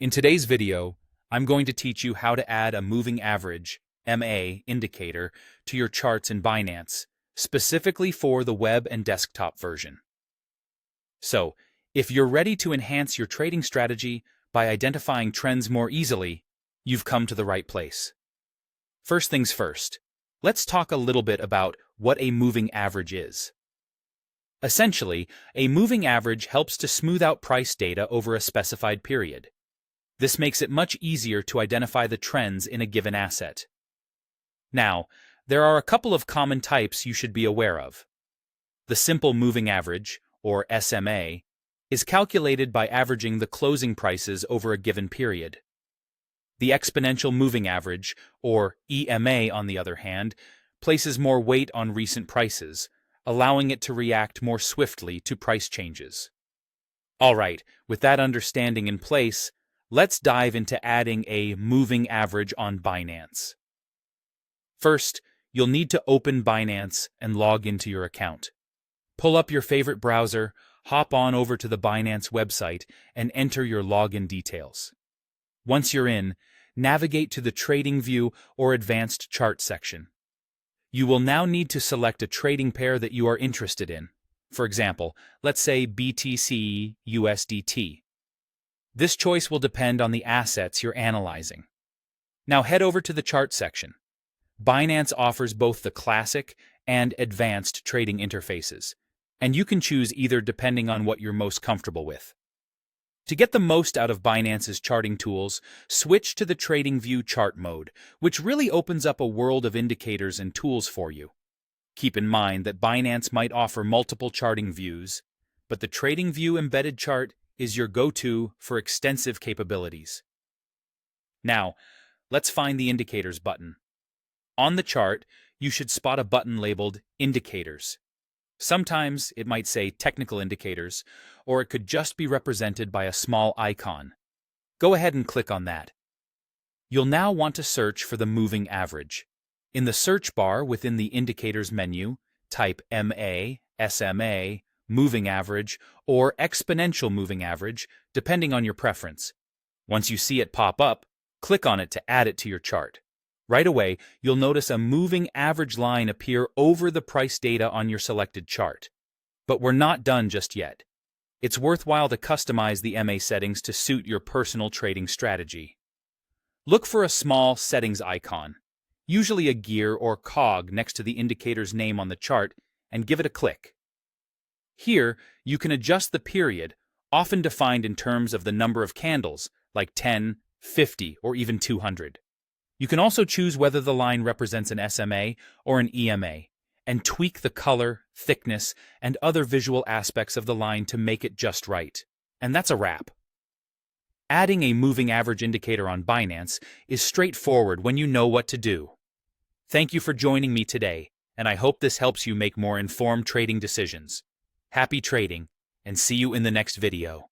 In today's video, I'm going to teach you how to add a moving average (MA) indicator to your charts in Binance, specifically for the web and desktop version. So, if you're ready to enhance your trading strategy by identifying trends more easily, you've come to the right place. First things first, let's talk a little bit about what a moving average is. Essentially, a moving average helps to smooth out price data over a specified period. This makes it much easier to identify the trends in a given asset. Now, there are a couple of common types you should be aware of. The simple moving average, or SMA, is calculated by averaging the closing prices over a given period. The exponential moving average, or EMA, on the other hand, places more weight on recent prices, allowing it to react more swiftly to price changes. Alright, with that understanding in place, let's dive into adding a moving average on Binance. First, you'll need to open Binance and log into your account. Pull up your favorite browser, hop on over to the Binance website, and enter your login details. Once you're in, navigate to the Trading View or Advanced Chart section. You will now need to select a trading pair that you are interested in. For example, let's say BTC USDT. This choice will depend on the assets you're analyzing. Now head over to the chart section. Binance offers both the classic and advanced trading interfaces, and you can choose either depending on what you're most comfortable with. To get the most out of Binance's charting tools, switch to the Trading View chart mode, which really opens up a world of indicators and tools for you. Keep in mind that Binance might offer multiple charting views, but the Trading View embedded chart is your go-to for extensive capabilities. Now, let's find the Indicators button. On the chart, you should spot a button labeled Indicators. Sometimes it might say Technical Indicators, or it could just be represented by a small icon. Go ahead and click on that. You'll now want to search for the moving average. In the search bar within the Indicators menu, type MA, SMA, moving average, or exponential moving average, depending on your preference. Once you see it pop up, click on it to add it to your chart. Right away, you'll notice a moving average line appear over the price data on your selected chart. But we're not done just yet. It's worthwhile to customize the MA settings to suit your personal trading strategy. Look for a small settings icon, usually a gear or cog next to the indicator's name on the chart, and give it a click. Here, you can adjust the period, often defined in terms of the number of candles, like 10, 50, or even 200. You can also choose whether the line represents an SMA or an EMA, and tweak the color, thickness, and other visual aspects of the line to make it just right. And that's a wrap. Adding a moving average indicator on Binance is straightforward when you know what to do. Thank you for joining me today, and I hope this helps you make more informed trading decisions. Happy trading, and see you in the next video.